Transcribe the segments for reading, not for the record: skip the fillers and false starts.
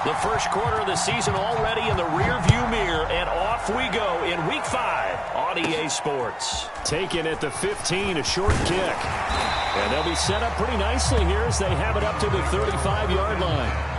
The first quarter of the season already in the rearview mirror, and off we go in Week 5 on EA Sports. Taken at the 15, a short kick. And they'll be set up pretty nicely here as they have it up to the 35-yard line.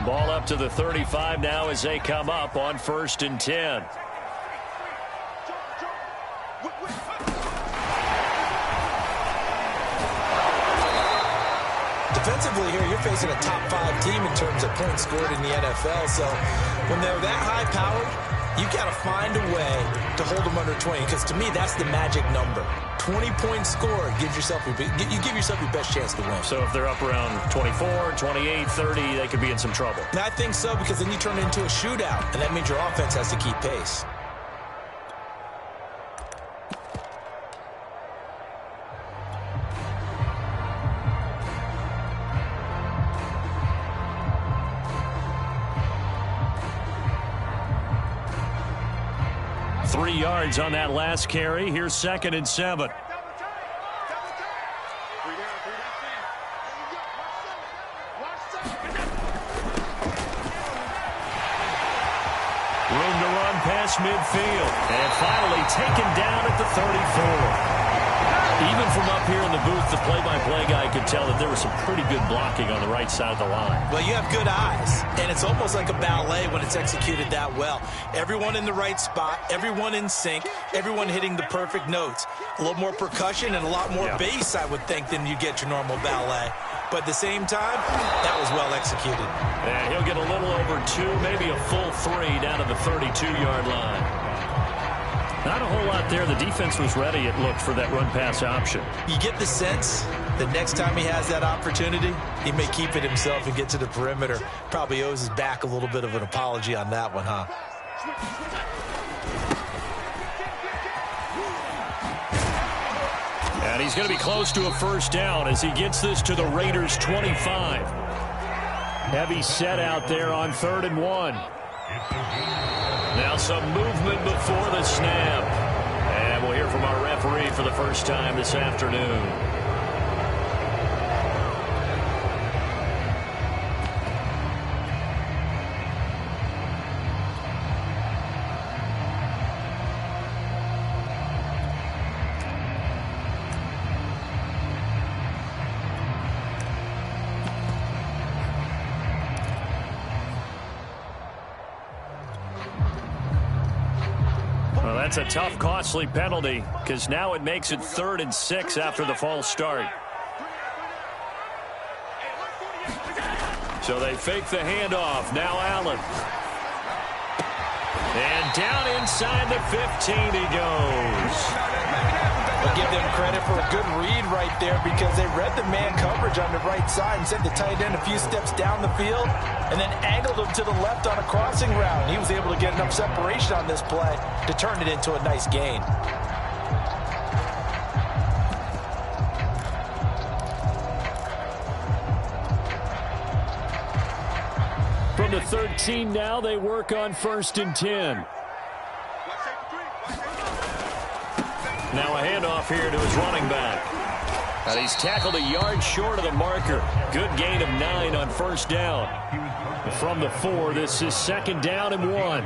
Ball up to the 35 now as they come up on 1st and 10. Defensively here, you're facing a top 5 team in terms of points scored in the NFL. So when they're that high-powered, you got to find a way to hold them under 20, because to me, that's the magic number. 20 points scored, you give yourself your best chance to win. So if they're up around 24, 28, 30, they could be in some trouble. And I think so, because then you turn it into a shootout, and that means your offense has to keep pace. Three yards on that last carry. Here's 2nd and 7. Room to run past midfield. And finally taken down at the 34. Even from up here in the booth, the play-by-play guy could tell that there was some pretty good blocking on the right side of the line. Well, you have good eyes, and it's almost like a ballet when it's executed that well. Everyone in the right spot, everyone in sync, everyone hitting the perfect notes. A little more percussion and a lot more bass, I would think, than you get your normal ballet. But at the same time, that was well executed. And he'll get a little over 2, maybe a full 3 down to the 32-yard line. Not a whole lot there. The defense was ready, it looked, for that run-pass option. You get the sense that next time he has that opportunity, he may keep it himself and get to the perimeter. Probably owes his back a little bit of an apology on that one, huh? And he's going to be close to a first down as he gets this to the Raiders' 25. Heavy set out there on 3rd and 1. Now some movement before the snap. And we'll hear from our referee for the first time this afternoon. Well, that's a tough, costly penalty, because now it makes it 3rd and 6 after the false start. So they fake the handoff. Now Allen. And down inside the 15 he goes. I'll give them credit for a good read right there, because they read the man coverage on the right side and sent the tight end a few steps down the field and then angled him to the left on a crossing route. He was able to get enough separation on this play to turn it into a nice gain. From the 13 now, they work on 1st and 10. Now a handoff here to his running back. And he's tackled a yard short of the marker. Good gain of 9 on first down. From the 4, this is 2nd down and 1.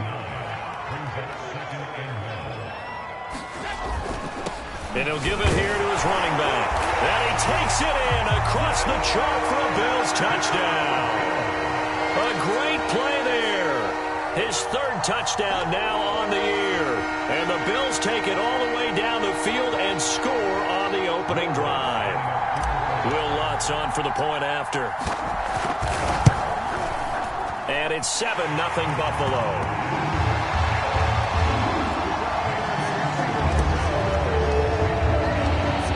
And he'll give it here to his running back. And he takes it in across the chalk for a Bills touchdown. A great play there. His 3rd touchdown now on the year. And the Bills take it all the way down the field and score on the opening drive. Will Lutz on for the point after. And it's 7-0 Buffalo.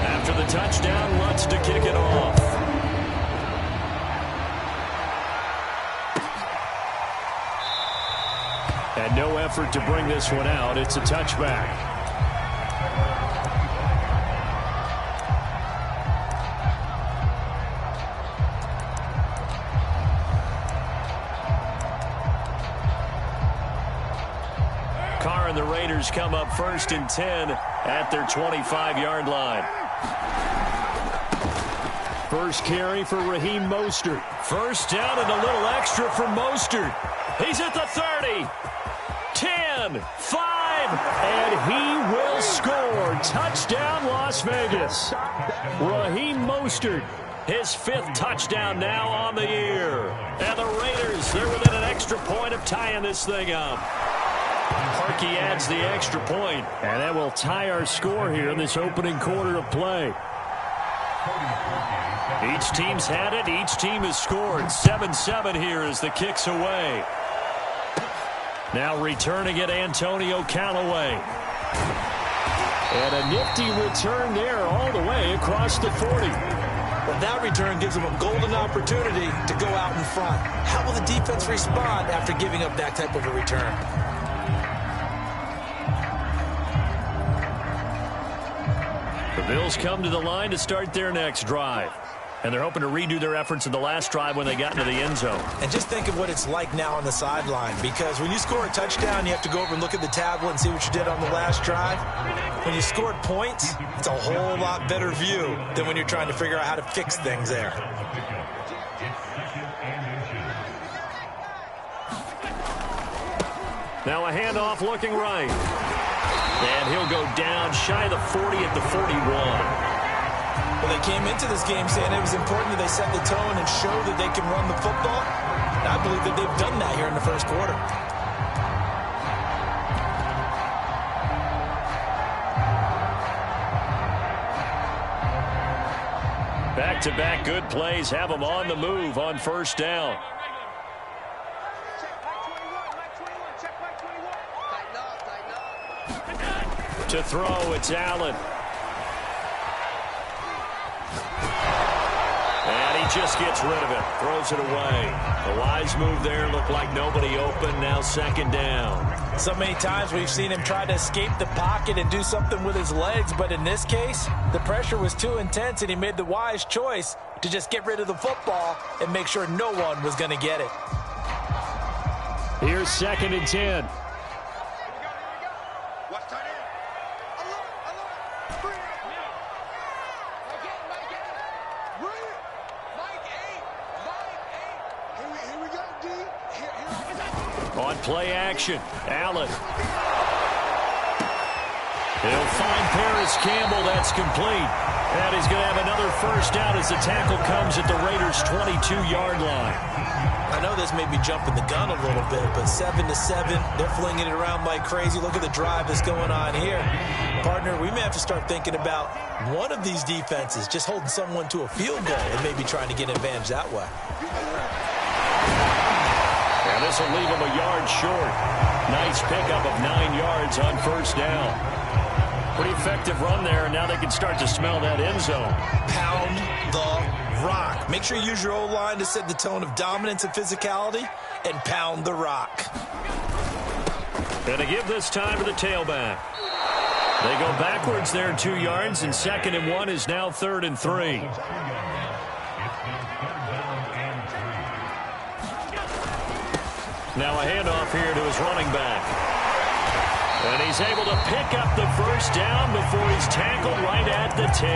After the touchdown, Lutz to kick it off. And no effort to bring this one out. It's a touchback. Carr and the Raiders come up 1st and 10 at their 25-yard line. First carry for Raheem Mostert. First down and a little extra for Mostert. He's at the 30, 10, 5, and he will score. Touchdown, Las Vegas. Raheem Mostert, his 5th touchdown now on the year. And the Raiders, they're within an extra point of tying this thing up. Harkey adds the extra point, and that will tie our score here in this opening quarter of play. Each team's had it. Each team has scored. 7-7 here as the kick's away. Now returning it, Antonio Callaway. And a nifty return there all the way across the 40. Well, that return gives them a golden opportunity to go out in front. How will the defense respond after giving up that type of a return? The Bills come to the line to start their next drive. And they're hoping to redo their efforts in the last drive when they got into the end zone. And just think of what it's like now on the sideline, because when you score a touchdown, you have to go over and look at the tablet and see what you did on the last drive. When you scored points, it's a whole lot better view than when you're trying to figure out how to fix things there. Now a handoff looking right. And he'll go down shy of the 40 at the 41. Well, they came into this game saying it was important that they set the tone and show that they can run the football. And I believe that they've done that here in the first quarter. Back-to-back good plays have them on the move on first down. To throw, it's Allen. And he just gets rid of it. Throws it away. A wise move there. Looked like nobody open. Now 2nd down. So many times we've seen him try to escape the pocket and do something with his legs. But in this case, the pressure was too intense, and he made the wise choice to just get rid of the football and make sure no one was going to get it. Here's 2nd and 10. On play action, Allen. He'll find Paris Campbell. That's complete. And he's going to have another first down as the tackle comes at the Raiders' 22-yard line. I know this may be jumping the gun a little bit, but 7-7, they're flinging it around like crazy. Look at the drive that's going on here. Partner, we may have to start thinking about one of these defenses just holding someone to a field goal and maybe trying to get an advantage that way. And this will leave him a yard short. Nice pickup of 9 yards on first down. Pretty effective run there, and now they can start to smell that end zone. Pound the rock. Make sure you use your O-line to set the tone of dominance and physicality, and pound the rock. And to give this time to the tailback. They go backwards there 2 yards, and 2nd and 1 is now 3rd and 3. Now a handoff here to his running back. And he's able to pick up the first down before he's tackled right at the 10.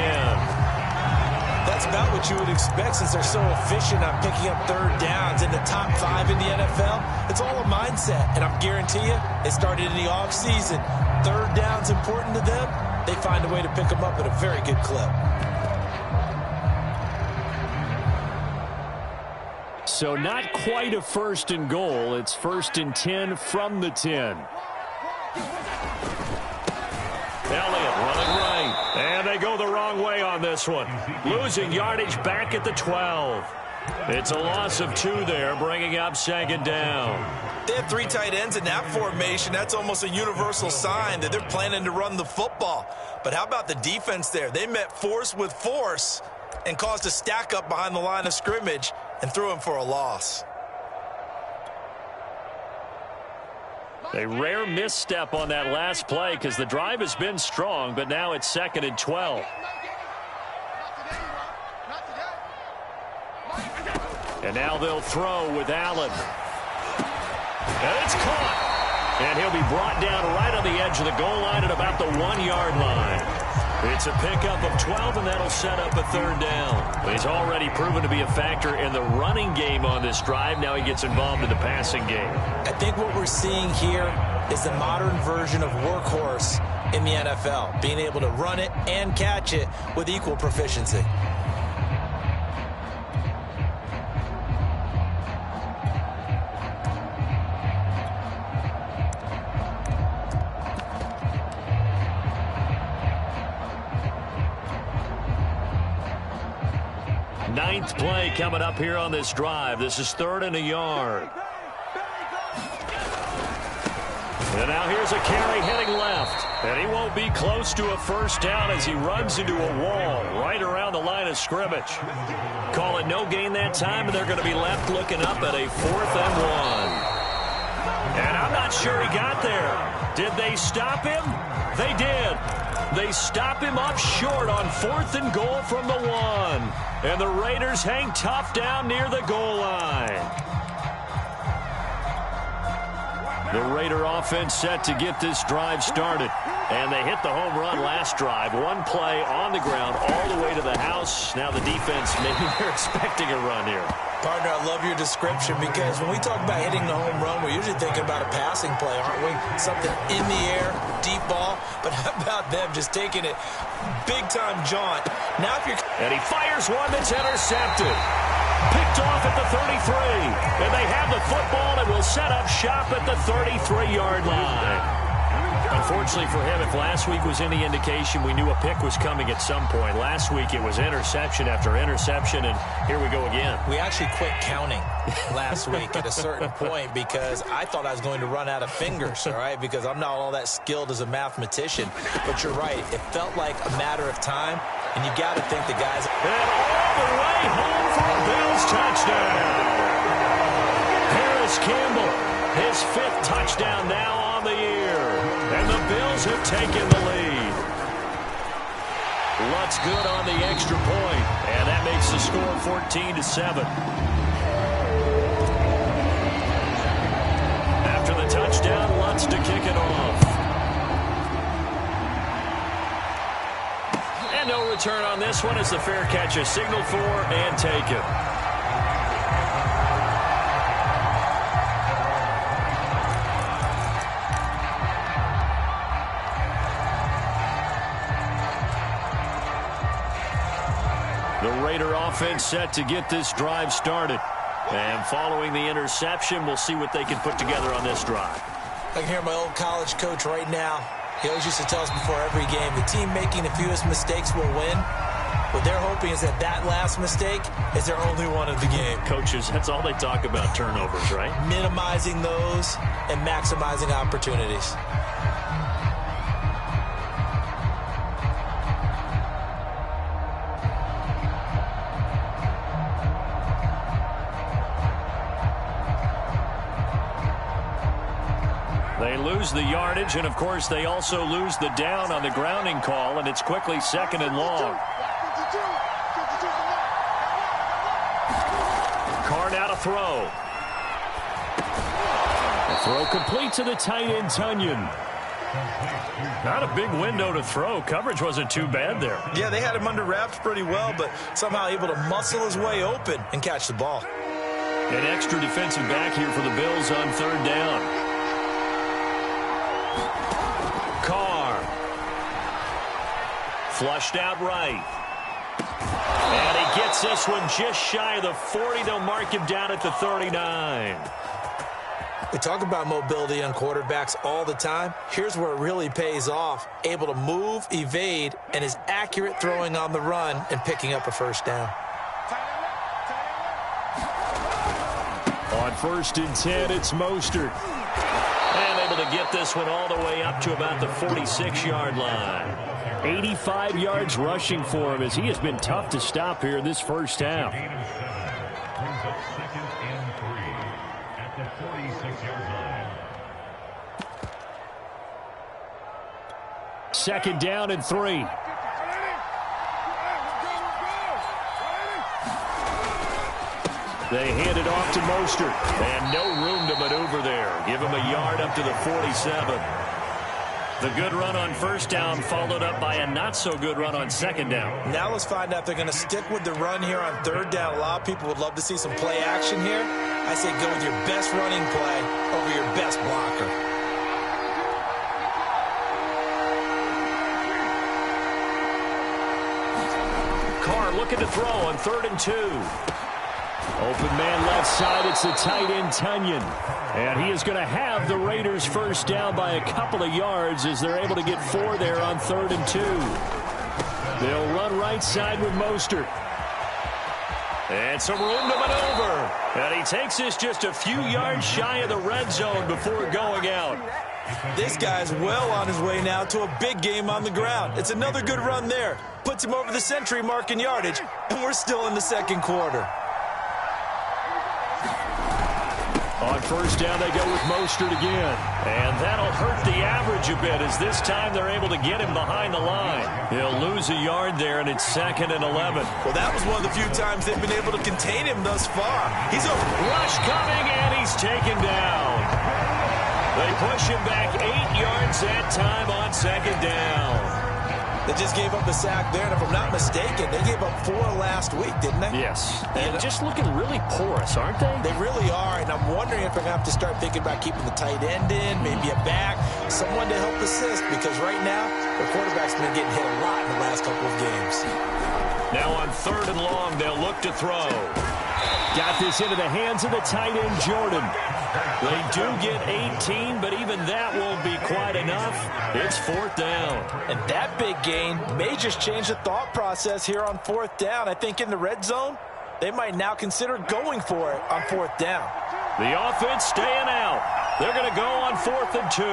That's about what you would expect since they're so efficient on picking up 3rd downs in the top 5 in the NFL. It's all a mindset, and I'm guarantee you it started in the offseason. 3rd down's important to them. They find a way to pick them up at a very good clip. So not quite a 1st and goal. It's 1st and 10 from the 10. Elliott running right. And they go the wrong way on this one. Losing yardage back at the 12. It's a loss of 2 there, bringing up 2nd down. They have 3 tight ends in that formation. That's almost a universal sign that they're planning to run the football. But how about the defense there? They met force with force and caused a stack up behind the line of scrimmage and threw him for a loss. A rare misstep on that last play because the drive has been strong, but now it's 2nd and 12. And now they'll throw with Allen. And it's caught. And he'll be brought down right on the edge of the goal line at about the 1-yard line. It's a pickup of 12, and that'll set up a 3rd down. He's already proven to be a factor in the running game on this drive. Now he gets involved in the passing game. I think what we're seeing here is the modern version of workhorse in the NFL, being able to run it and catch it with equal proficiency. Ninth play coming up here on this drive. This is 3rd and a yard. And now here's a carry heading left. And he won't be close to a 1st down as he runs into a wall right around the line of scrimmage. Call it no gain that time, and they're going to be left looking up at a 4th and 1. And I'm not sure he got there. Did they stop him? They did. They stop him up short on 4th and goal from the 1. And the Raiders hang tough down near the goal line. The Raider offense set to get this drive started. And they hit the home run last drive. One play on the ground all the way to the house. Now the defense, maybe they're expecting a run here. Partner, I love your description because when we talk about hitting the home run, we're usually thinking about a passing play, aren't we? Something in the air, deep ball. But how about them just taking it big-time jaunt? Now if you're... And he fires one that's intercepted. Picked off at the 33. And they have the football and will set up shop at the 33-yard line. Unfortunately for him, if last week was any indication, we knew a pick was coming at some point. Last week it was interception after interception, and here we go again. We actually quit counting last week at a certain point because I thought I was going to run out of fingers, all right, because I'm not all that skilled as a mathematician. But you're right. It felt like a matter of time, and you got to think the guys... And all the way home for a Bills touchdown. Harris Campbell, his 5th touchdown now on the year. And the Bills have taken the lead. Lutz good on the extra point, and that makes the score 14-7. After the touchdown, Lutz to kick it off. And no return on this one as the fair catch is signaled for and taken. The Raider offense set to get this drive started. And following the interception, we'll see what they can put together on this drive. I can hear my old college coach right now. He always used to tell us before every game, the team making the fewest mistakes will win. What they're hoping is that that last mistake is their only one of the game. Coaches, that's all they talk about, turnovers, right? Minimizing those and maximizing opportunities. They lose the yardage, and of course they also lose the down on the grounding call, and it's quickly 2nd and long. Carr now to throw. The throw complete to the tight end, Tunyon. Not a big window to throw. Coverage wasn't too bad there. Yeah, they had him under wraps pretty well, but somehow able to muscle his way open and catch the ball. An extra defensive back here for the Bills on 3rd down. Carr. Flushed out right. And he gets this one just shy of the 40. They'll mark him down at the 39. We talk about mobility on quarterbacks all the time. Here's where it really pays off. Able to move, evade, and is accurate throwing on the run and picking up a 1st down. On 1st and 10, it's Mostert. And able to get this one all the way up to about the 46-yard line. 85 yards rushing for him as he has been tough to stop here in this first half. 2nd down and 3. They hand it off to Mostert. And no room to maneuver there. Give him a yard up to the 47. The good run on 1st down followed up by a not-so-good run on 2nd down. Now let's find out if they're going to stick with the run here on 3rd down. A lot of people would love to see some play action here. I say go with your best running play over your best blocker. Carr looking to throw on 3rd and 2. Open man left side. It's the tight end, Tunyon. And he is going to have the Raiders 1st down by a couple of yards as they're able to get 4 there on 3rd and 2. They'll run right side with Mostert. And some room to maneuver. And he takes this just a few yards shy of the red zone before going out. This guy's well on his way now to a big game on the ground. It's another good run there. Puts him over the century mark in yardage, and we're still in the 2nd quarter. On 1st down, they go with Mostert again. And that'll hurt the average a bit as this time they're able to get him behind the line. He'll lose a yard there, and it's 2nd and 11. Well, that was one of the few times they've been able to contain him thus far. He's a rush coming, and he's taken down. They push him back 8 yards that time on 2nd down. They just gave up a sack there, and if I'm not mistaken, they gave up 4 last week, didn't they? Yes. And just looking really porous, aren't they? They really are, and I'm wondering if they're going to have to start thinking about keeping the tight end in, maybe a back, someone to help assist, because right now, the quarterback's been getting hit a lot in the last couple of games. Now on 3rd and long, they'll look to throw. Got this into the hands of the tight end, Jordan. They do get 18, but even that won't be quite enough. It's 4th down. And that big gain may just change the thought process here on 4th down. I think in the red zone, they might now consider going for it on 4th down. The offense staying out. They're going to go on 4th and 2.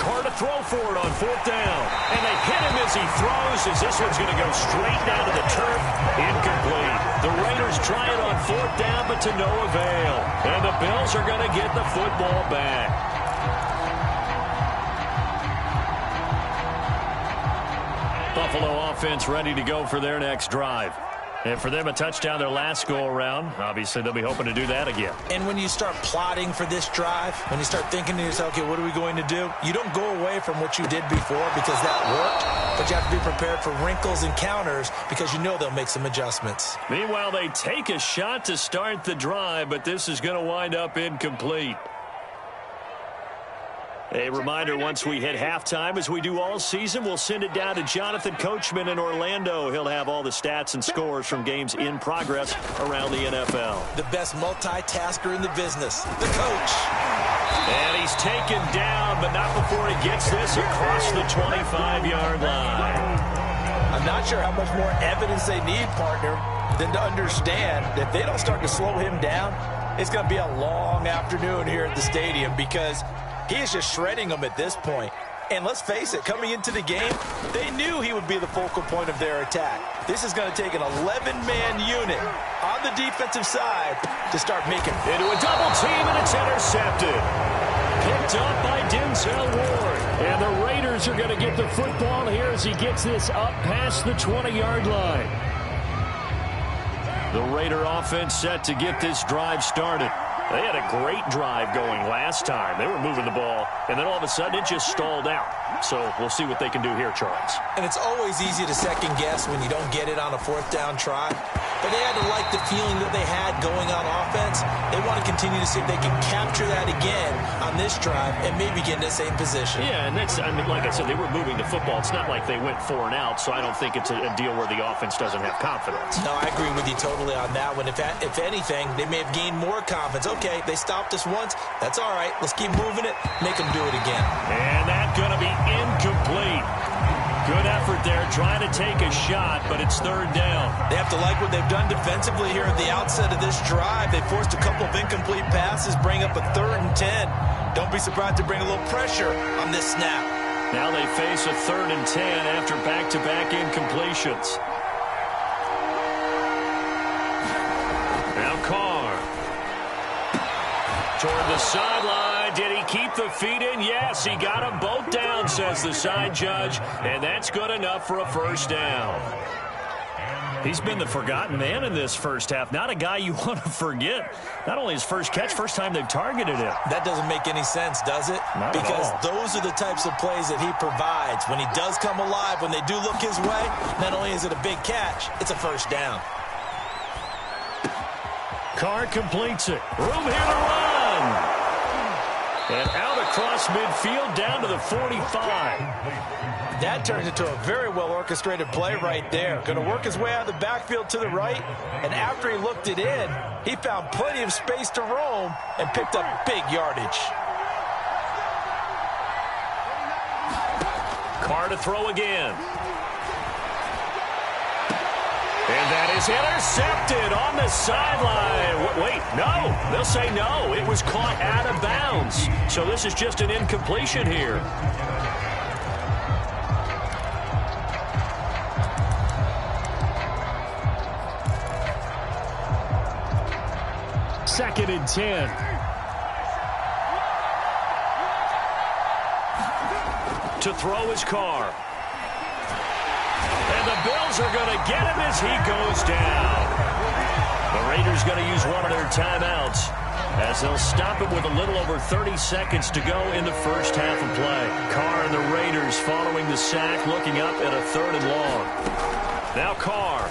Carr to throw for it on 4th down. And they hit him as he throws, as this one's going to go straight down to the turf. Incomplete. The Raiders try it on 4th down, but to no avail. And the Bills are going to get the football back. Buffalo offense ready to go for their next drive. And for them, a touchdown their last go-around. Obviously, they'll be hoping to do that again. And when you start plotting for this drive, when you start thinking to yourself, okay, what are we going to do? You don't go away from what you did before because that worked, but you have to be prepared for wrinkles and counters because you know they'll make some adjustments. Meanwhile, they take a shot to start the drive, but this is going to wind up incomplete. A reminder, once we hit halftime, as we do all season, we'll send it down to Jonathan Coachman in Orlando. He'll have all the stats and scores from games in progress around the NFL. The best multitasker in the business, the coach. And he's taken down, but not before he gets this across the 25-yard line. I'm not sure how much more evidence they need, partner, than to understand that if they don't start to slow him down, it's going to be a long afternoon here at the stadium because he is just shredding them at this point. And let's face it, coming into the game, they knew he would be the focal point of their attack. This is going to take an 11-man unit on the defensive side to start making. Into a double team, and it's intercepted. Picked up by Denzel Ward. And the Raiders are going to get the football here as he gets this up past the 20-yard line. The Raider offense set to get this drive started. They had a great drive going last time. They were moving the ball, and then all of a sudden it just stalled out. So we'll see what they can do here, Charles. And it's always easy to second guess when you don't get it on a 4th down try. But they had to like the feeling that they had going on offense. They want to continue to see if they can capture that again on this drive and maybe get in the same position. Yeah, and that's, I mean, like I said, they were moving the football. It's not like they went 4 and out, so I don't think it's a deal where the offense doesn't have confidence. No, I agree with you totally on that one. If anything, they may have gained more confidence. Okay, they stopped us once. That's all right. Let's keep moving it. Make them do it again. And that's going to be incomplete. Good effort there, trying to take a shot, but it's 3rd down. They have to like what they've done defensively here at the outset of this drive. They forced a couple of incomplete passes, bring up a 3rd and 10. Don't be surprised to bring a little pressure on this snap. Now they face a 3rd and 10 after back-to-back incompletions. Now Carr. Toward the sideline. Did he keep the feet in? Yes, he got them both down, says the side judge, and that's good enough for a first down. He's been the forgotten man in this first half. Not a guy you want to forget. Not only his first catch, first time they've targeted him. That doesn't make any sense, does it? Not because at all. Those are the types of plays that he provides. When he does come alive, when they do look his way, not only is it a big catch, it's a first down. Carr completes it. Room here to run. And out across midfield down to the 45. That turns into a very well-orchestrated play right there. Going to work his way out of the backfield to the right, and after he looked it in, he found plenty of space to roam and picked up big yardage. Carr to throw again. And that is intercepted on the sideline. Wait, no. They'll say no. It was caught out of bounds. So this is just an incompletion here. Second and 10. To throw his Carr. And the Bills are going to get him as he goes down. The Raiders going to use one of their timeouts as they'll stop it with a little over 30 seconds to go in the first half of play. Carr and the Raiders following the sack, looking up at a 3rd and long. Now Carr.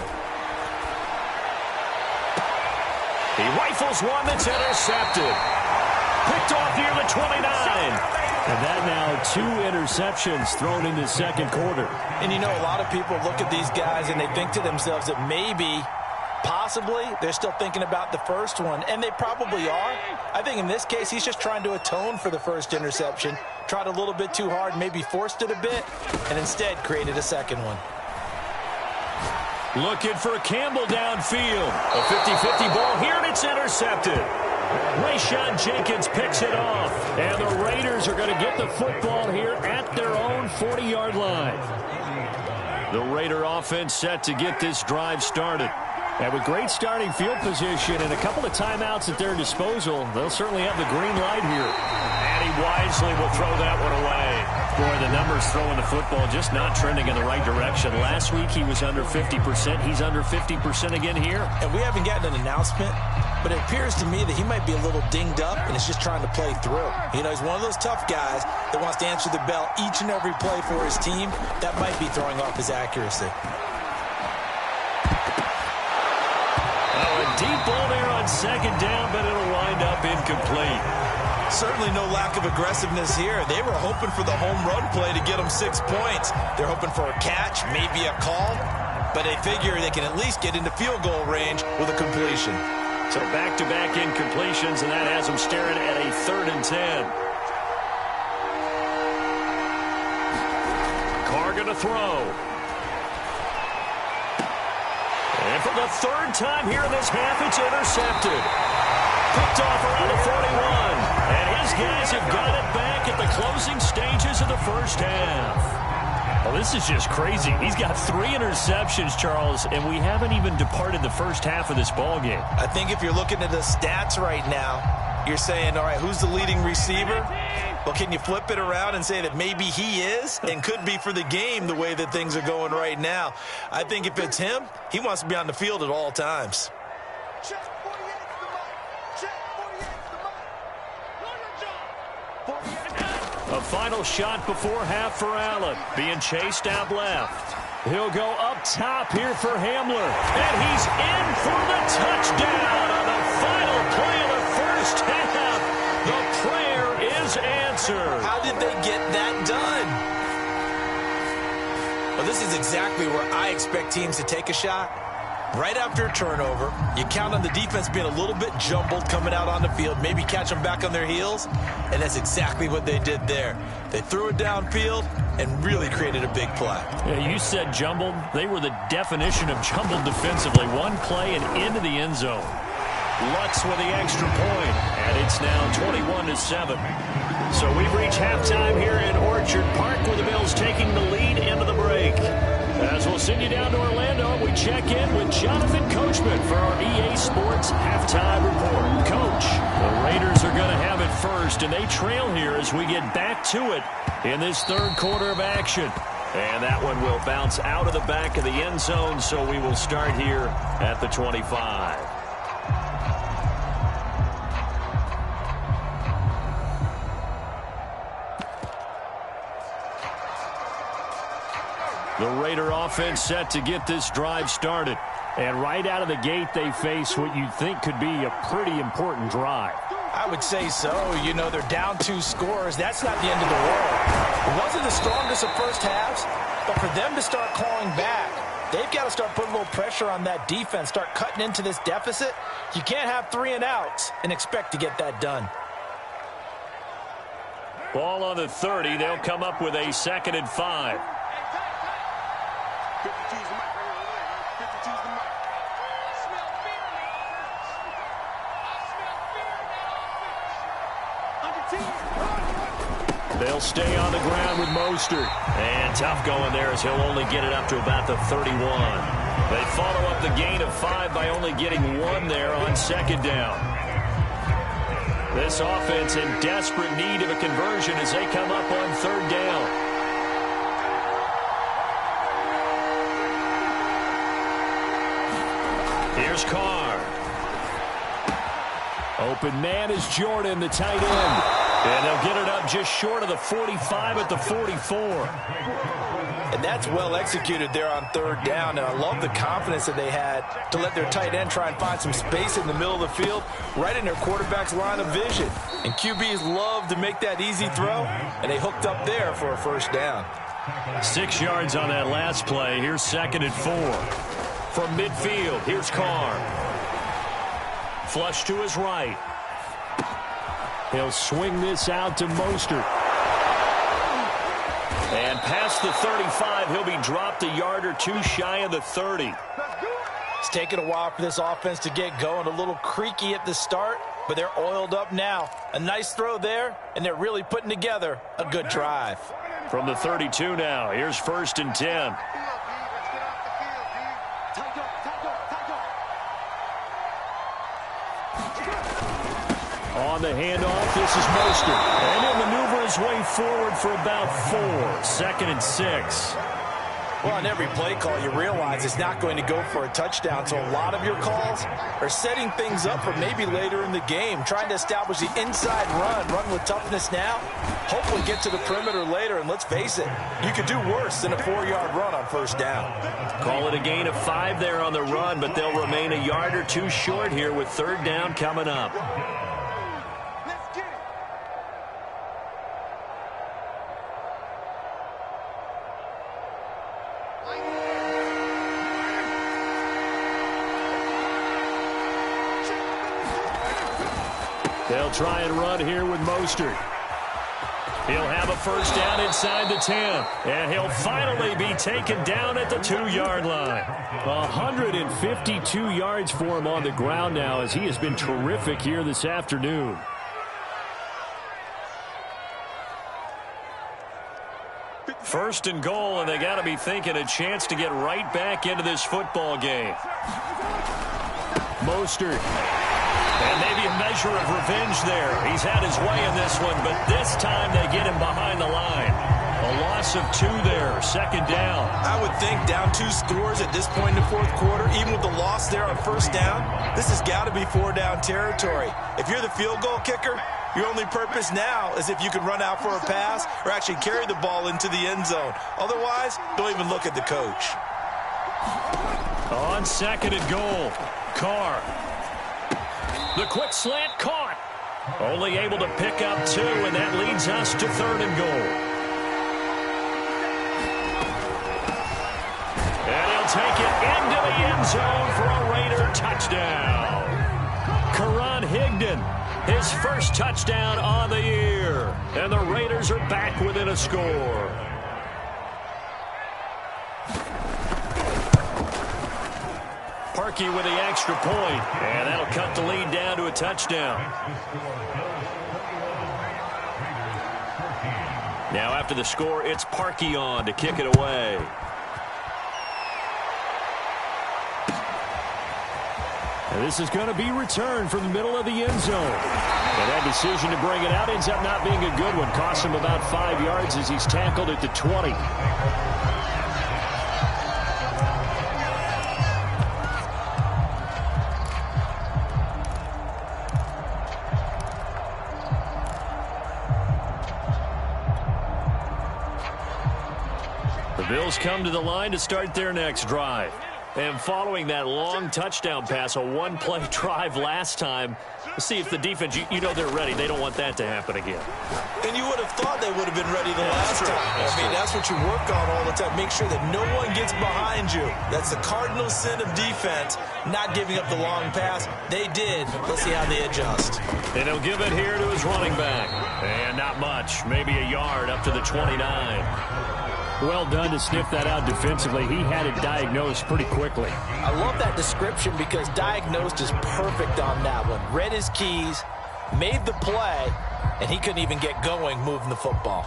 He rifles one that's intercepted. Picked off near the 29. And that now 2 interceptions thrown in the second quarter. And you know, a lot of people look at these guys and they think to themselves that maybe, possibly, they're still thinking about the first one. And they probably are. I think in this case, he's just trying to atone for the first interception. Tried a little bit too hard, maybe forced it a bit, and instead created a second one. Looking for Campbell downfield. A 50-50 ball here, and it's intercepted. Rayshon Jenkins picks it off. And the Raiders are going to get the football here at their own 40-yard line. The Raider offense set to get this drive started. And with great starting field position and a couple of timeouts at their disposal, they'll certainly have the green light here. And he wisely will throw that one away. Boy, the numbers throwing the football just not trending in the right direction. Last week he was under 50%. He's under 50% again here. And we haven't gotten an announcement, but it appears to me that he might be a little dinged up and is just trying to play through. You know, he's one of those tough guys that wants to answer the bell each and every play for his team. That might be throwing off his accuracy. Oh, a deep ball there on second down, but it'll wind up incomplete. Certainly no lack of aggressiveness here. They were hoping for the home run play to get them 6 points. They're hoping for a catch, maybe a call, but they figure they can at least get into field goal range with a completion. So back-to-back incompletions, and that has them staring at a 3rd and 10. Carr going to throw. And for the 3rd time here in this half, it's intercepted. Picked off around the 41. And his guys have got it back at the closing stages of the first half. Well, this is just crazy. He's got 3 interceptions, Charles, and we haven't even departed the first half of this ballgame. I think if you're looking at the stats right now, you're saying, all right, who's the leading receiver? Well, can you flip it around and say that maybe he is and could be for the game the way that things are going right now? I think if it's him, he wants to be on the field at all times. A final shot before half for Allen. Being chased out left. He'll go up top here for Hamler. And he's in for the touchdown on the final play of the first half. The prayer is answered. How did they get that done? Well, this is exactly where I expect teams to take a shot. Right after a turnover, you count on the defense being a little bit jumbled coming out on the field, maybe catch them back on their heels, and that's exactly what they did there. They threw it downfield and really created a big play. Yeah, you said jumbled. They were the definition of jumbled defensively. One play and into the end zone. Lutz with the extra point, and it's now 21-7. So we've reached halftime here in Orchard Park with the Bills taking the lead into the break. As we'll see send you down to Orlando. We check in with Jonathan Coachman for our EA Sports Halftime Report. Coach, the Raiders are going to have it first, and they trail here as we get back to it in this third quarter of action. And that one will bounce out of the back of the end zone, so we will start here at the 25. The Raider offense set to get this drive started. And right out of the gate, they face what you'd think could be a pretty important drive. I would say so. You know, they're down 2 scores. That's not the end of the world. It wasn't the strongest of first halves, but for them to start clawing back, they've got to start putting a little pressure on that defense, start cutting into this deficit. You can't have 3 and outs and expect to get that done. Ball on the 30. They'll come up with a 2nd and 5. They'll stay on the ground with Mostert. And tough going there as he'll only get it up to about the 31. They follow up the gain of 5 by only getting 1 there on 2nd down. This offense in desperate need of a conversion as they come up on 3rd down. Here's Carr. Open man is Jordan, the tight end. And they'll get it up just short of the 45 at the 44. And that's well executed there on 3rd down. And I love the confidence that they had to let their tight end try and find some space in the middle of the field, right in their quarterback's line of vision. And QBs love to make that easy throw, and they hooked up there for a 1st down. 6 yards on that last play. Here's 2nd and 4. From midfield, here's Carr. Flush to his right. He'll swing this out to Mostert. And past the 35, he'll be dropped a yard or 2 shy of the 30. It's taken a while for this offense to get going. A little creaky at the start, but they're oiled up now. A nice throw there, and they're really putting together a good drive. From the 32 now, here's 1st and 10. On the handoff, this is Mostert. And he'll maneuver his way forward for about 4. 2nd and 6. Well, on every play call, you realize it's not going to go for a touchdown. So a lot of your calls are setting things up for maybe later in the game, trying to establish the inside run with toughness now, hopefully get to the perimeter later. And let's face it, you could do worse than a 4-yard run on 1st down. Call it a gain of 5 there on the run, but they'll remain a yard or 2 short here with 3rd down coming up. They'll try and run here with Mostert. He'll have a 1st down inside the 10. And he'll finally be taken down at the 2-yard line. 152 yards for him on the ground now as he has been terrific here this afternoon. First and goal, and they got to be thinking a chance to get right back into this football game. Mostert. And maybe a measure of revenge there. He's had his way in this one, but this time they get him behind the line. A loss of 2 there, 2nd down. I would think down 2 scores at this point in the 4th quarter, even with the loss there on 1st down, this has got to be 4-down territory. If you're the field goal kicker, your only purpose now is if you can run out for a pass or actually carry the ball into the end zone. Otherwise, don't even look at the coach. On 2nd and goal, Carr. The quick slant caught. Only able to pick up 2, and that leads us to 3rd and goal. And he'll take it into the end zone for a Raider touchdown. Karan Higdon, his 1st touchdown on the year. And the Raiders are back within a score. Parkey with the extra point, and that'll cut the lead down to a touchdown. Now after the score, it's Parkey on to kick it away. And this is going to be returned from the middle of the end zone. And that decision to bring it out ends up not being a good one. Costs him about 5 yards as he's tackled at the 20. The Bills come to the line to start their next drive. And following that long touchdown pass, a one-play drive last time, let's see if the defense, you know they're ready. They don't want that to happen again. And you would have thought they would have been ready the last time. I mean, that's what you work on all the time. Make sure that no one gets behind you. That's the cardinal sin of defense, not giving up the long pass. They did. Let's see how they adjust. And he'll give it here to his running back. And not much, maybe a yard up to the 29. Well done to sniff that out defensively. He had it diagnosed pretty quickly. I love that description because diagnosed is perfect on that one. Read his keys, made the play, and he couldn't even get going moving the football.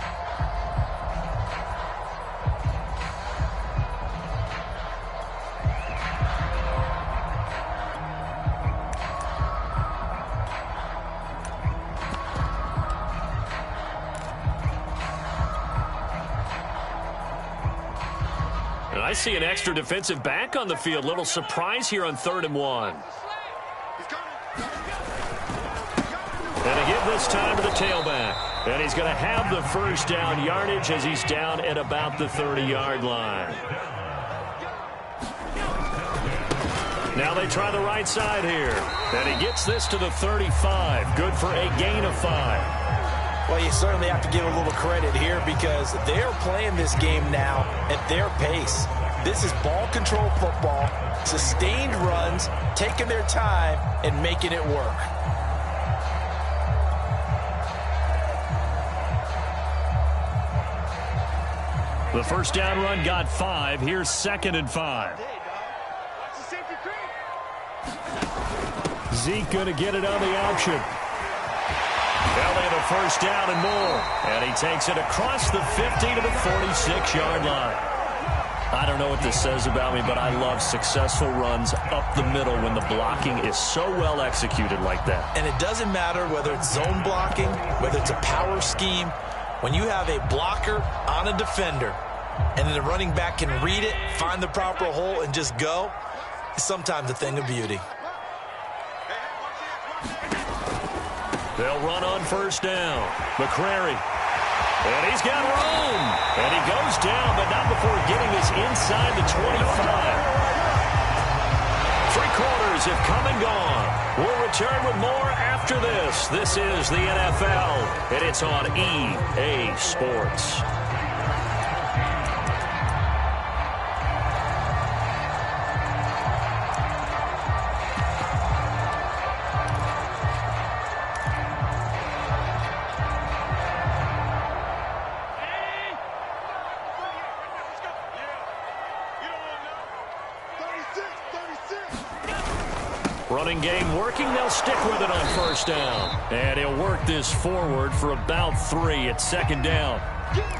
I see an extra defensive back on the field. Little surprise here on 3rd and 1. And a give this time to the tailback. And he's going to have the first down yardage as he's down at about the 30-yard line. Now they try the right side here. And he gets this to the 35. Good for a gain of 5. Well, you certainly have to give a little credit here because they're playing this game now at their pace. This is ball control football, sustained runs, taking their time, and making it work. The first down run got 5. Here's 2nd and 5. Zeke going to get it on the option. Now they have a first down and more. And he takes it across the 50 to the 46-yard line. I don't know what this says about me, but I love successful runs up the middle when the blocking is so well executed like that. And it doesn't matter whether it's zone blocking, whether it's a power scheme. When you have a blocker on a defender and then the running back can read it, find the proper hole, and just go, it's sometimes a thing of beauty. They'll run on first down. McCrary. And he's got room. And he goes down, but not before getting this inside the 25. 3 quarters have come and gone. We'll return with more after this. This is the NFL, and it's on EA Sports. Running game working. They'll stick with it on first down. And he'll work this forward for about 3 at 2nd down.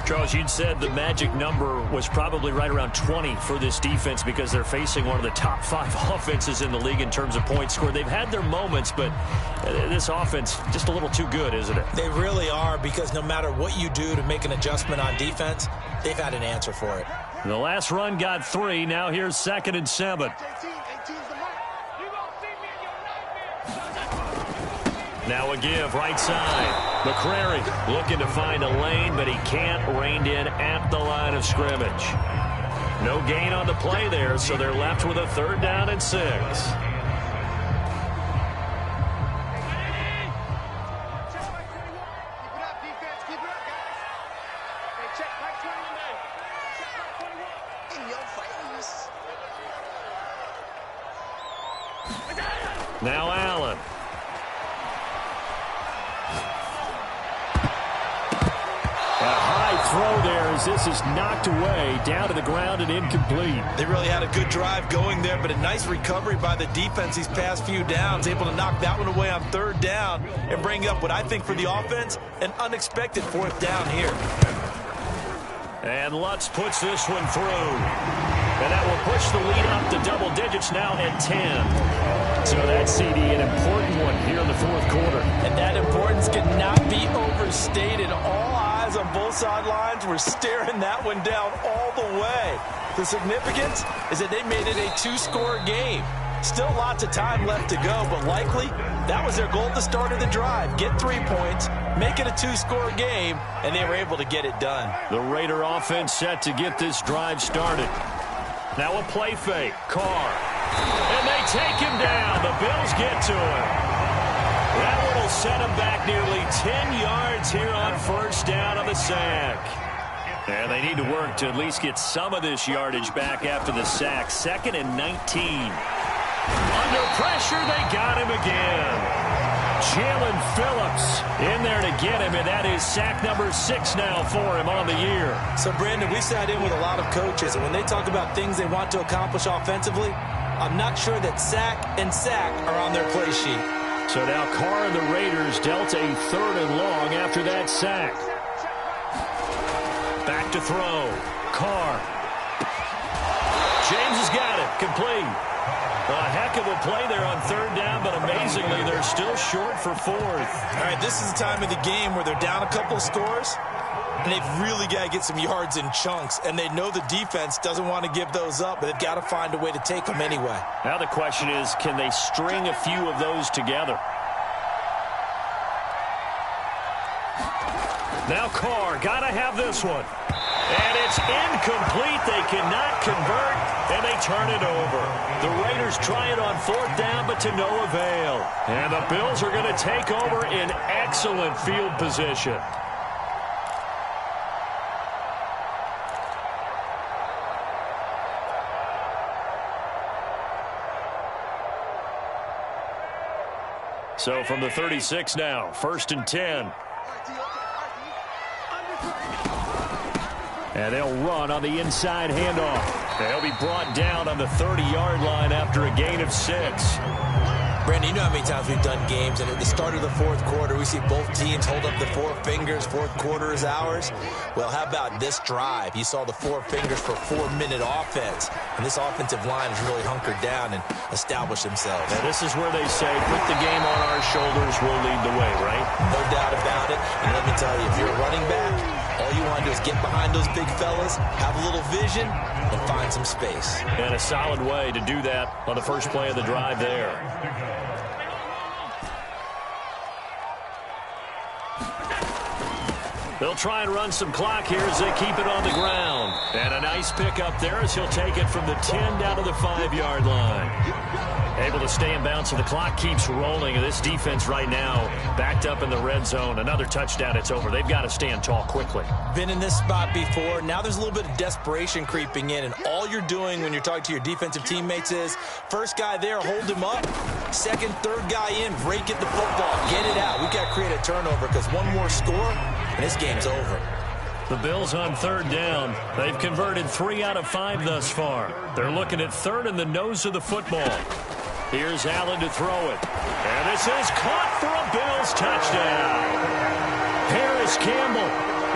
Charles, you'd said the magic number was probably right around 20 for this defense because they're facing one of the top 5 offenses in the league in terms of points scored. They've had their moments, but this offense just a little too good, isn't it? They really are because no matter what you do to make an adjustment on defense, they've had an answer for it. The last run got 3. Now here's 2nd and 7. Now a give, right side. McCrary looking to find a lane, but he can't. Reined in at the line of scrimmage. No gain on the play there, so they're left with a 3rd down and 6. Now Allen. Throw there as this is knocked away, down to the ground and incomplete. They really had a good drive going there, but a nice recovery by the defense these past few downs, able to knock that one away on 3rd down and bring up what I think for the offense, an unexpected 4th down here. And Lutz puts this one through. And that will push the lead up to double digits now at 10. So that CD, an important one here in the fourth quarter. And that importance cannot be overstated. All eyes on both sidelines were staring that one down all the way. The significance is that they made it a two-score game. Still lots of time left to go, but likely that was their goal at the start of the drive. Get 3 points, make it a two-score game, and they were able to get it done. The Raider offense set to get this drive started. Now a play fake. Carr. And they take him down. The Bills get to him. That one will set him back nearly 10 yards here on first down on the sack. And they need to work to at least get some of this yardage back after the sack. 2nd and 19. Under pressure, they got him again. Jalen Phillips in there to get him, and that is sack number 6 now for him on the year. So, Brandon, we sat in with a lot of coaches, and when they talk about things they want to accomplish offensively, I'm not sure that sack and sack are on their play sheet. So now Carr and the Raiders dealt a 3rd and long after that sack. Back to throw. Carr. James has got it. Complete. A heck of a play there on 3rd down, but amazingly, they're still short for 4th. All right, this is the time of the game where they're down a couple of scores, and they've really got to get some yards in chunks, and they know the defense doesn't want to give those up, but they've got to find a way to take them anyway. Now the question is, can they string a few of those together? Now Carr, got to have this one. And it's incomplete. They cannot convert, and they turn it over. The Raiders try it on 4th down, but to no avail. And the Bills are going to take over in excellent field position. So from the 36 now, 1st and 10. And they'll run on the inside handoff. They'll be brought down on the 30-yard line after a gain of 6. Brandon, you know how many times we've done games, and at the start of the fourth quarter, we see both teams hold up the 4 fingers, fourth quarter is ours. Well, how about this drive? You saw the 4 fingers for 4-minute offense, and this offensive line has really hunkered down and established themselves. Now, this is where they say, put the game on our shoulders, we'll lead the way, right? No doubt about it, and let me tell you, if you're a running back, all you want to do is get behind those big fellas, have a little vision, and find some space. And a solid way to do that on the first play of the drive there. They'll try and run some clock here as they keep it on the ground. And a nice pickup there as he'll take it from the 10 down to the 5-yard line. Able to stay in bounds, so the clock keeps rolling. And this defense right now backed up in the red zone. Another touchdown, it's over. They've got to stand tall quickly. Been in this spot before. Now there's a little bit of desperation creeping in. And all you're doing when you're talking to your defensive teammates is, first guy there, hold him up. Second, third guy in, rake at the football. Get it out. We've got to create a turnover because one more score, and this game's over. The Bills on 3rd down. They've converted 3 out of 5 thus far. They're looking at 3rd in the nose of the football. Here's Allen to throw it. And this is caught for a Bills touchdown. Harris Campbell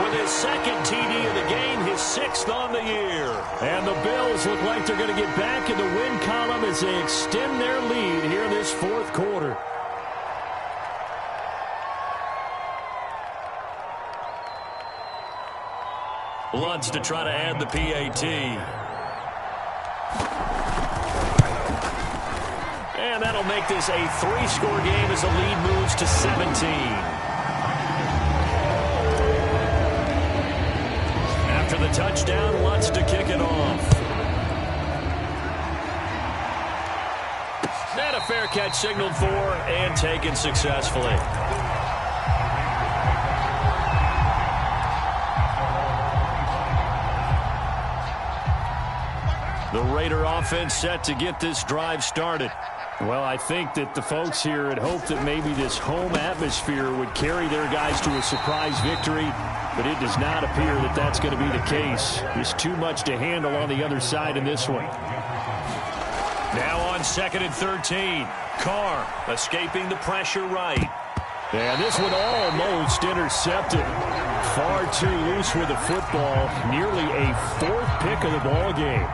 with his 2nd TD of the game, his 6th on the year. And the Bills look like they're going to get back in the win column as they extend their lead here in this 4th quarter. Lutz to try to add the PAT. And that'll make this a 3-score game as the lead moves to 17. After the touchdown, Lutz to kick it off. And a fair catch signaled for and taken successfully. The Raider offense set to get this drive started. Well, I think that the folks here had hoped that maybe this home atmosphere would carry their guys to a surprise victory, but it does not appear that that's going to be the case. There's too much to handle on the other side in this one. Now on 2nd and 13. Carr escaping the pressure right. And this one almost intercepted. far too loose with the football. Nearly a fourth pick of the ball game.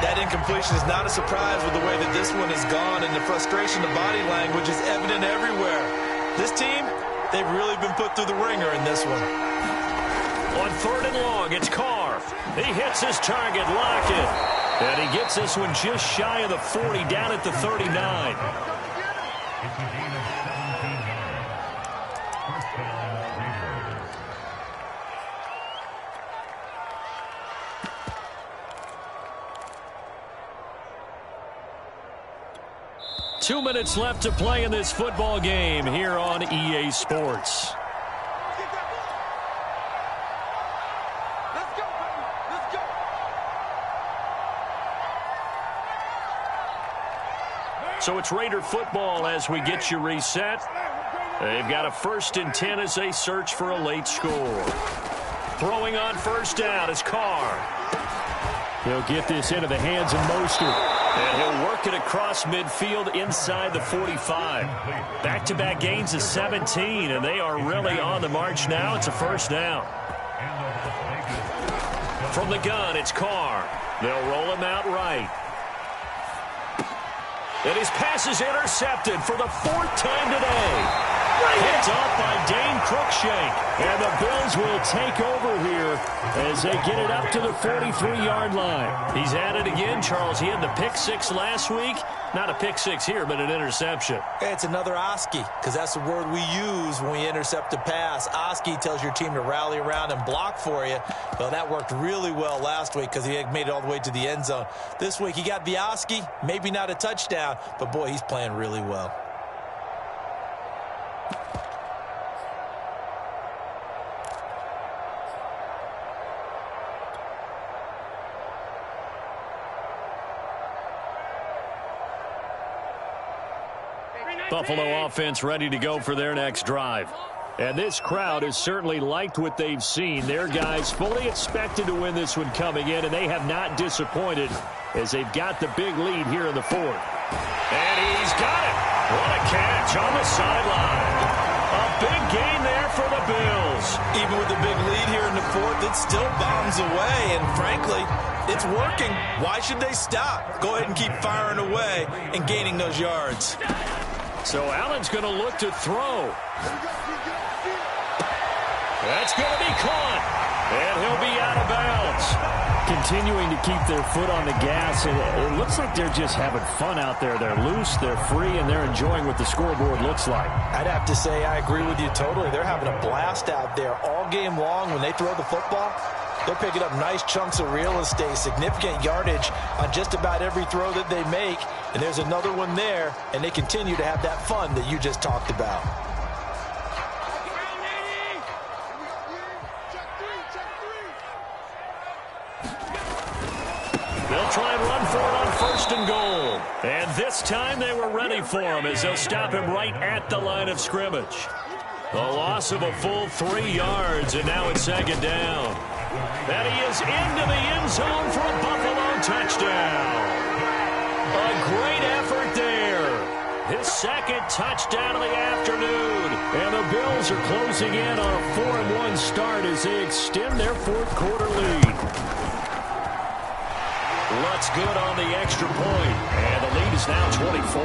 That incompletion is not a surprise with the way that this one has gone, and the frustration, the body language is evident everywhere. This team, they've really been put through the ringer in this one. On 3rd and long, it's Carr. He hits his target, Lockett. And he gets this one just shy of the 40, down at the 39. Two minutes left to play in this football game here on EA Sports. So it's Raider football as we get you reset. They've got a 1st and 10 as they search for a late score. Throwing on 1st down is Carr. He'll get this into the hands of Mostert. And he'll work it across midfield inside the 45. Back-to-back gains of 17, and they are really on the march now. It's a 1st down. From the gun, it's Carr. They'll roll him out right. And his pass is intercepted for the 4th time today. Picked off by Dane Cruikshank. And the Bills will take over here as they get it up to the 43-yard line. He's at it again, Charles. He had the pick 6 last week. Not a pick 6 here, but an interception. It's another Oski, because that's the word we use when we intercept a pass. Oski tells your team to rally around and block for you. Well, that worked really well last week because he had made it all the way to the end zone. This week he got the Oski, maybe not a touchdown, but boy, he's playing really well. Buffalo offense ready to go for their next drive. And this crowd has certainly liked what they've seen. Their guys fully expected to win this one coming in, and they have not disappointed as they've got the big lead here in the 4th. And he's got it. What a catch on the sideline. A big gain there for the Bills. Even with the big lead here in the 4th, it still bombs away, and frankly, it's working. Why should they stop? Go ahead and keep firing away and gaining those yards. So Allen's going to look to throw. That's going to be caught. And he'll be out of bounds. Continuing to keep their foot on the gas, and it looks like they're just having fun out there. They're loose, they're free, and they're enjoying what the scoreboard looks like. I'd have to say I agree with you totally. They're having a blast out there all game long. When they throw the football, they're picking up nice chunks of real estate, significant yardage on just about every throw that they make. And there's another one there, and they continue to have that fun that you just talked about. They'll try and run for it on 1st and goal. And this time they were ready for him as they'll stop him right at the line of scrimmage. The loss of a full 3 yards, and now it's 2nd down. And he is into the end zone for a Buffalo touchdown. A great effort there. His 2nd touchdown of the afternoon. And the Bills are closing in on a 4-1 start as they extend their 4th quarter lead. Lutz good on the extra point. And the lead is now 24.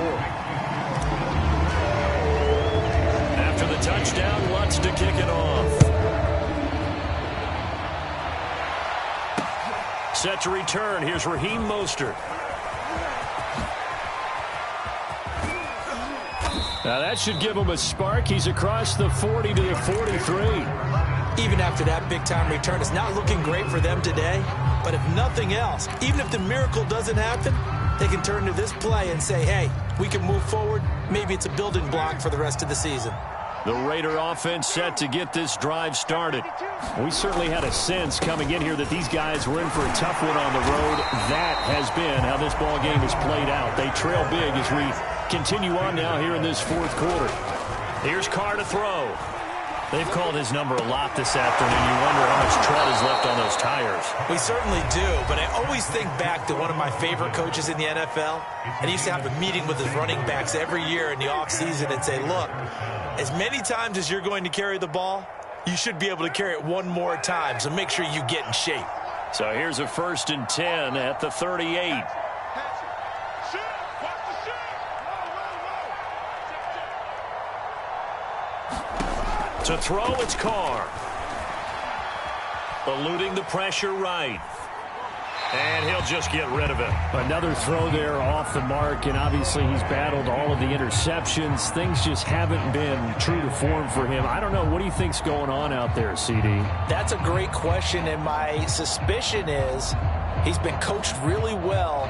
After the touchdown, Lutz to kick it off. Set to return. Here's Raheem Mostert. Now that should give him a spark. He's across the 40 to the 43. Even after that big-time return, it's not looking great for them today. But if nothing else, even if the miracle doesn't happen, they can turn to this play and say, hey, we can move forward. Maybe it's a building block for the rest of the season. The Raider offense set to get this drive started. We certainly had a sense coming in here that these guys were in for a tough one on the road. That has been how this ball game has played out. They trail big as we continue on now here in this 4th quarter. Here's Carr to throw. They've called his number a lot this afternoon. You wonder how much tread is left on those tires. We certainly do, but I always think back to one of my favorite coaches in the NFL, and he used to have a meeting with his running backs every year in the offseason and say, look, as many times as you're going to carry the ball, you should be able to carry it one more time, so make sure you get in shape. So here's a 1st and 10 at the 38. To throw, it's Carr. Eluding the pressure right. And he'll just get rid of it. Another throw there off the mark, and obviously he's battled all of the interceptions. Things just haven't been true to form for him. I don't know. What do you think's going on out there, CD? That's a great question, and my suspicion is he's been coached really well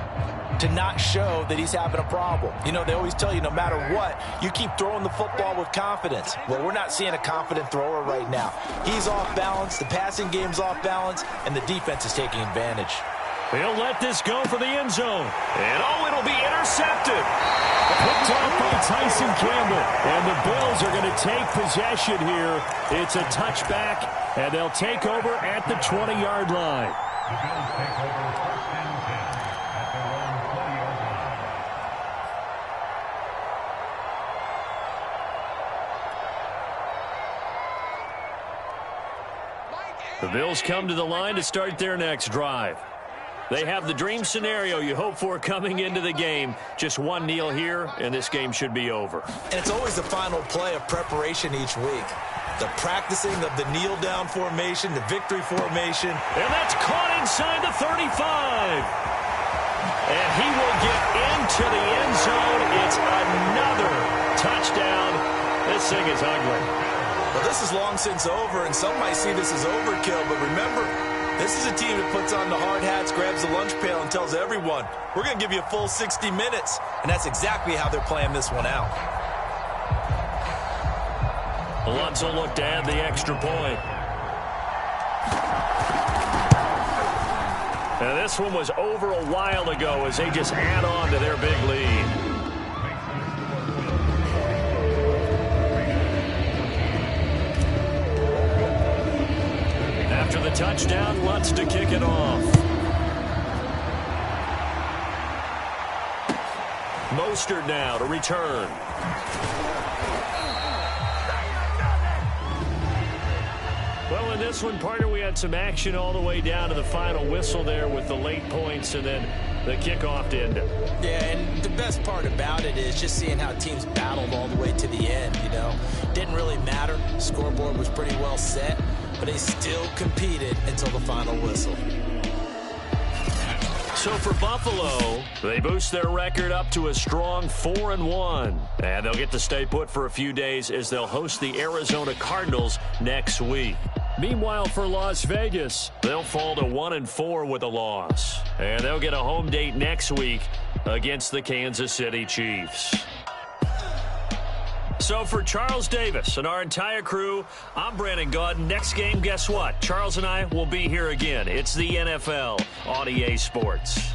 to not show that he's having a problem. You know, they always tell you no matter what, you keep throwing the football with confidence. Well, we're not seeing a confident thrower right now. He's off balance, the passing game's off balance, and the defense is taking advantage. He'll let this go for the end zone. And, oh, it'll be intercepted. Picked off by Tyson Campbell. And the Bills are going to take possession here. It's a touchback, and they'll take over at the 20-yard line. The Bills come to the line to start their next drive. They have the dream scenario you hope for coming into the game. Just one kneel here, and this game should be over. And it's always the final play of preparation each week. The practicing of the kneel-down formation, the victory formation. And that's caught inside the 35. And he will get into the end zone. It's another touchdown. This thing is ugly. Well, this is long since over, and some might see this as overkill, but remember, this is a team that puts on the hard hats, grabs the lunch pail, and tells everyone, we're going to give you a full 60 minutes. And that's exactly how they're playing this one out. Lutz will look to add the extra point. And this one was over a while ago as they just add on to their big lead. After the touchdown, Lutz to kick it off. Mostert now to return. Well, in this one, partner, we had some action all the way down to the final whistle there with the late points and then the kickoff to end it. Yeah, and the best part about it is just seeing how teams battled all the way to the end, you know. Didn't really matter. The scoreboard was pretty well set, but they still competed until the final whistle. So for Buffalo, they boost their record up to a strong 4-1. And they'll get to stay put for a few days as they'll host the Arizona Cardinals next week. Meanwhile, for Las Vegas, they'll fall to 1-4 with a loss. And they'll get a home date next week against the Kansas City Chiefs. So for Charles Davis and our entire crew, I'm Brandon Gaudin. Next game, guess what? Charles and I will be here again. It's the NFL on EA Sports.